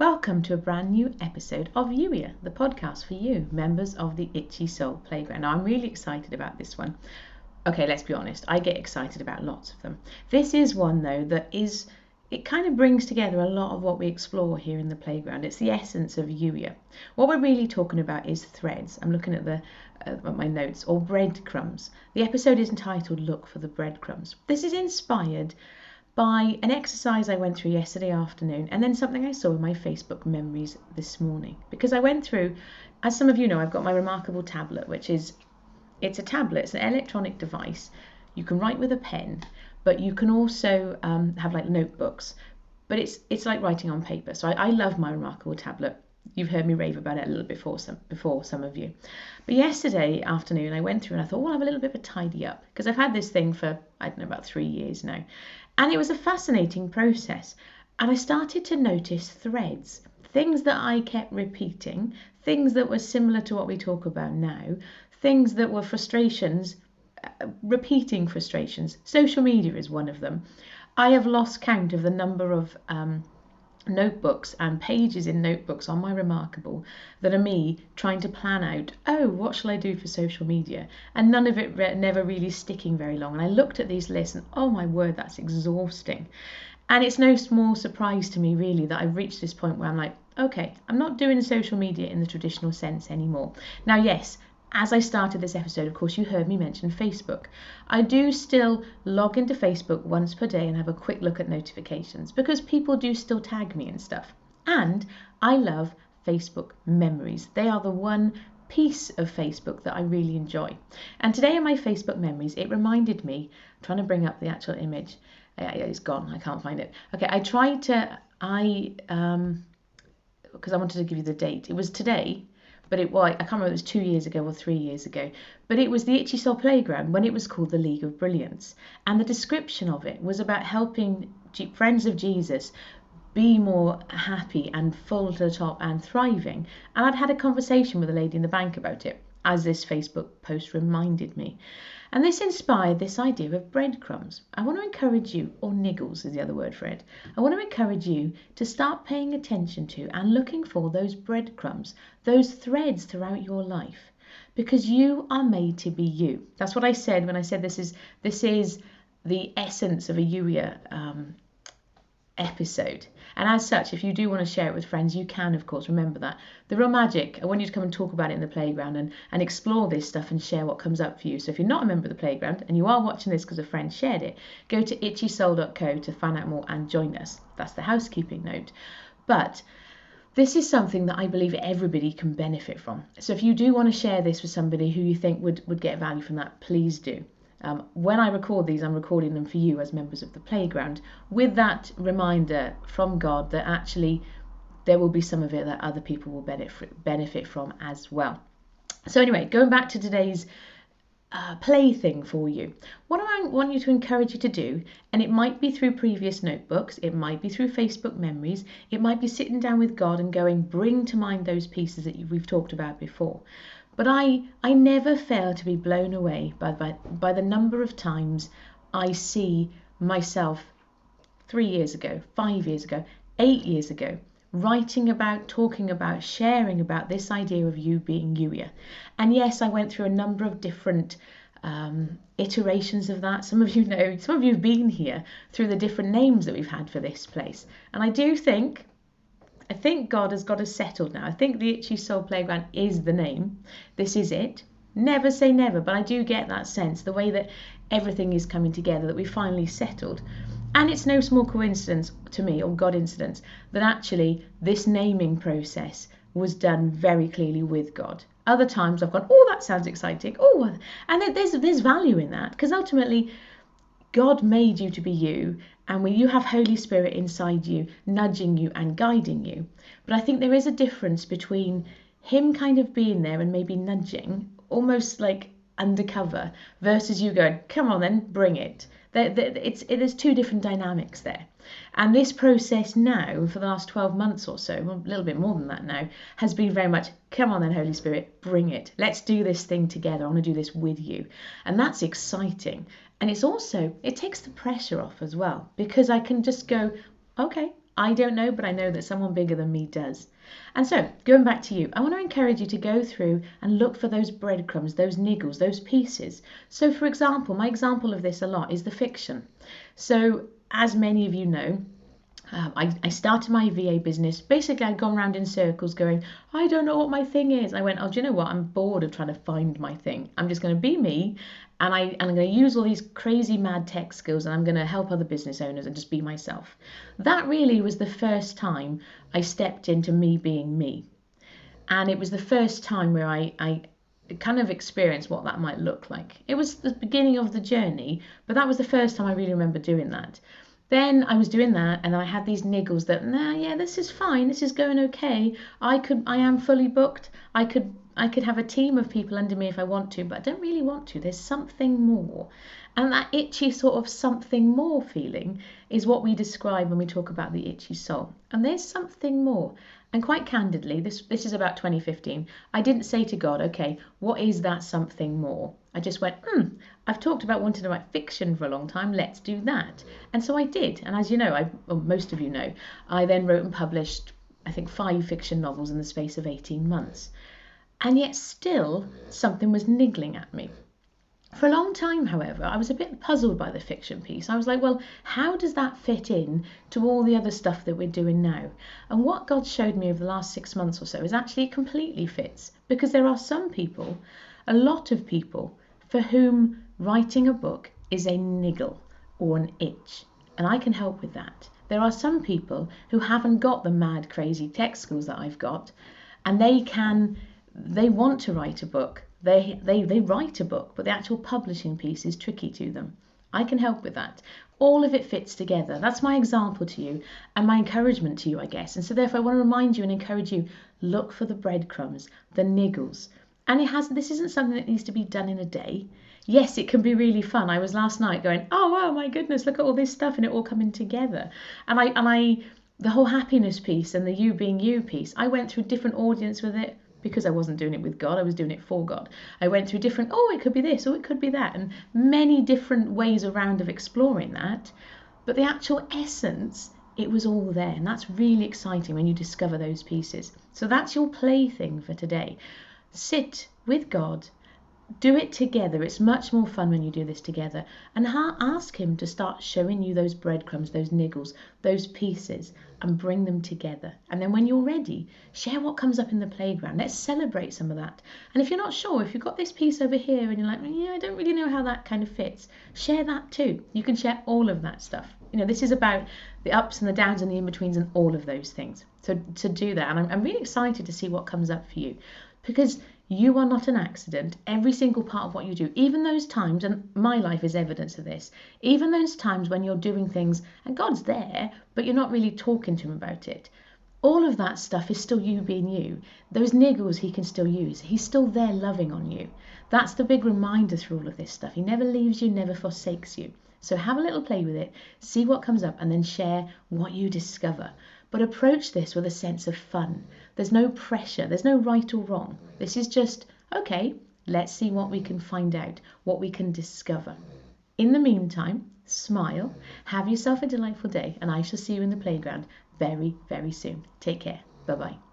Welcome to a brand new episode of Youier, the podcast for you, members of the Itchy Soul Playground. Now, I'm really excited about this one. Okay, let's be honest, I get excited about lots of them. This is one, though, it kind of brings together a lot of what we explore here in the playground. It's the essence of Youier. What we're really talking about is threads. I'm looking at my notes, or breadcrumbs. The episode is entitled Look for the Breadcrumbs. This is inspired by an exercise I went through yesterday afternoon and then something I saw in my Facebook memories this morning. Because I went through, as some of you know, I've got my remarkable tablet, it's a tablet, it's an electronic device. You can write with a pen, but you can also have like notebooks, but it's like writing on paper. So I love my remarkable tablet. You've heard me rave about it a little before some of you. But yesterday afternoon I went through and I thought, well, I'll have a little bit of a tidy up, because I've had this thing for, I don't know, about 3 years now. And it was a fascinating process. And I started to notice threads, things that I kept repeating, things that were similar to what we talk about now, things that were frustrations, repeating frustrations. Social media is one of them. I have lost count of the number of notebooks and pages in notebooks on my remarkable that are me trying to plan out, oh, what shall I do for social media, and none of it never really sticking very long. And I looked at these lists and oh my word, that's exhausting. And it's no small surprise to me really that I've reached this point where I'm like, okay, I'm not doing social media in the traditional sense anymore. Now, yes, as I started this episode, of course, you heard me mention Facebook. I do still log into Facebook once per day and have a quick look at notifications, because people do still tag me and stuff. And I love Facebook memories. They are the one piece of Facebook that I really enjoy. And today in my Facebook memories, it reminded me, I'm trying to bring up the actual image. It's gone, I can't find it. Okay, because I wanted to give you the date. It was today. But I can't remember, it was 2 years ago or 3 years ago. But it was the Itchy Soul Playground when it was called the League of Brilliance. And the description of it was about helping friends of Jesus be more happy and full to the top and thriving. And I'd had a conversation with a lady in the bank about it, as this Facebook post reminded me. And this inspired this idea of breadcrumbs. I want to encourage you, or niggles is the other word for it. I want to encourage you to start paying attention to and looking for those breadcrumbs, those threads throughout your life, because you are made to be you. That's what I said when I said this is the essence of a Youier episode. And as such, if you do want to share it with friends, you can, of course. Remember that. The real magic, I want you to come and talk about it in the playground and explore this stuff and share what comes up for you. So if you're not a member of the playground and you are watching this because a friend shared it, go to itchysoul.co to find out more and join us. That's the housekeeping note. But this is something that I believe everybody can benefit from. So if you do want to share this with somebody who you think would get value from that, please do. When I record these, I'm recording them for you as members of the playground, with that reminder from God that actually there will be some of it that other people will benefit from as well. So anyway, going back to today's plaything for you, what I want you to encourage you to do, and it might be through previous notebooks, it might be through Facebook memories, it might be sitting down with God and going, bring to mind those pieces that we've talked about before. But I never fail to be blown away by the number of times I see myself 3 years ago, 5 years ago, 8 years ago, writing about, talking about, sharing about this idea of you being Youier. And yes, I went through a number of different iterations of that. Some of you know, some of you have been here through the different names that we've had for this place. And I think God has got us settled now. I think the Itchy Soul Playground is the name. This is it. Never say never, but I do get that sense, the way that everything is coming together, that we finally settled. And it's no small coincidence to me, or God incidence, that actually this naming process was done very clearly with God. Other times I've gone, oh, that sounds exciting. Oh, and there's value in that, because ultimately God made you to be you, and when you have Holy Spirit inside you, nudging you and guiding you. But I think there is a difference between him kind of being there and maybe nudging, almost like undercover, versus you going, come on then, bring it. There's two different dynamics there. And this process now, for the last 12 months or so, well, a little bit more than that now, has been very much, come on then, Holy Spirit, bring it. Let's do this thing together. I want to do this with you. And that's exciting. And it's also, it takes the pressure off as well, because I can just go, okay, I don't know, but I know that someone bigger than me does. And so, going back to you, I want to encourage you to go through and look for those breadcrumbs, those niggles, those pieces. So, for example, my example of this a lot is the fiction. So, as many of you know, I started my VA business. Basically, I'd gone around in circles going, I don't know what my thing is. I went, oh, do you know what? I'm bored of trying to find my thing. I'm just going to be me, and I'm going to use all these crazy mad tech skills, and I'm going to help other business owners and just be myself. That really was the first time I stepped into me being me. And it was the first time where I kind of experienced what that might look like. It was the beginning of the journey, but that was the first time I really remember doing that. Then I was doing that and I had these niggles that, nah, yeah, this is fine, this is going okay. I am fully booked. I could have a team of people under me if I want to, but I don't really want to. There's something more. And that itchy sort of something more feeling is what we describe when we talk about the itchy soul. And there's something more. And quite candidly, this is about 2015, I didn't say to God, okay, what is that something more? I just went, I've talked about wanting to write fiction for a long time, let's do that. And so I did. And as you know, or most of you know, I then wrote and published, I think, 5 fiction novels in the space of 18 months. And yet still, something was niggling at me. For a long time, however, I was a bit puzzled by the fiction piece. I was like, well, how does that fit in to all the other stuff that we're doing now? And what God showed me over the last 6 months or so is actually it completely fits, because there are some people, a lot of people, for whom writing a book is a niggle or an itch. And I can help with that. There are some people who haven't got the mad, crazy tech skills that I've got, and they want to write a book. They write a book, but the actual publishing piece is tricky to them. I can help with that. All of it fits together. That's my example to you and my encouragement to you, I guess. And so therefore I want to remind you and encourage you, look for the breadcrumbs, the niggles. And this isn't something that needs to be done in a day. Yes, it can be really fun. I was last night going, oh wow, my goodness, look at all this stuff and it all coming together. And I the whole happiness piece and the you being you piece, I went through a different audience with it, because I wasn't doing it with God, I was doing it for God. I went through different, it could be this, it could be that, and many different ways around of exploring that. But the actual essence, it was all there. And that's really exciting when you discover those pieces. So that's your plaything for today. Sit with God. Do it together. It's much more fun when you do this together. And ask him to start showing you those breadcrumbs, those niggles, those pieces, and bring them together. And then when you're ready, share what comes up in the playground. Let's celebrate some of that. And if you're not sure, if you've got this piece over here and you're like, yeah, I don't really know how that kind of fits, share that too. You can share all of that stuff. This is about the ups and the downs and the in-betweens and all of those things. So to do that, and I'm really excited to see what comes up for you, because you are not an accident. Every single part of what you do, even those times, and my life is evidence of this, even those times when you're doing things and God's there, but you're not really talking to him about it, all of that stuff is still you being you. Those niggles he can still use. He's still there loving on you. That's the big reminder through all of this stuff. He never leaves you, never forsakes you. So have a little play with it, see what comes up, and then share what you discover. But approach this with a sense of fun. There's no pressure. There's no right or wrong. This is just, okay, let's see what we can find out, what we can discover. In the meantime, smile, have yourself a delightful day, and I shall see you in the playground very, very soon. Take care. Bye-bye.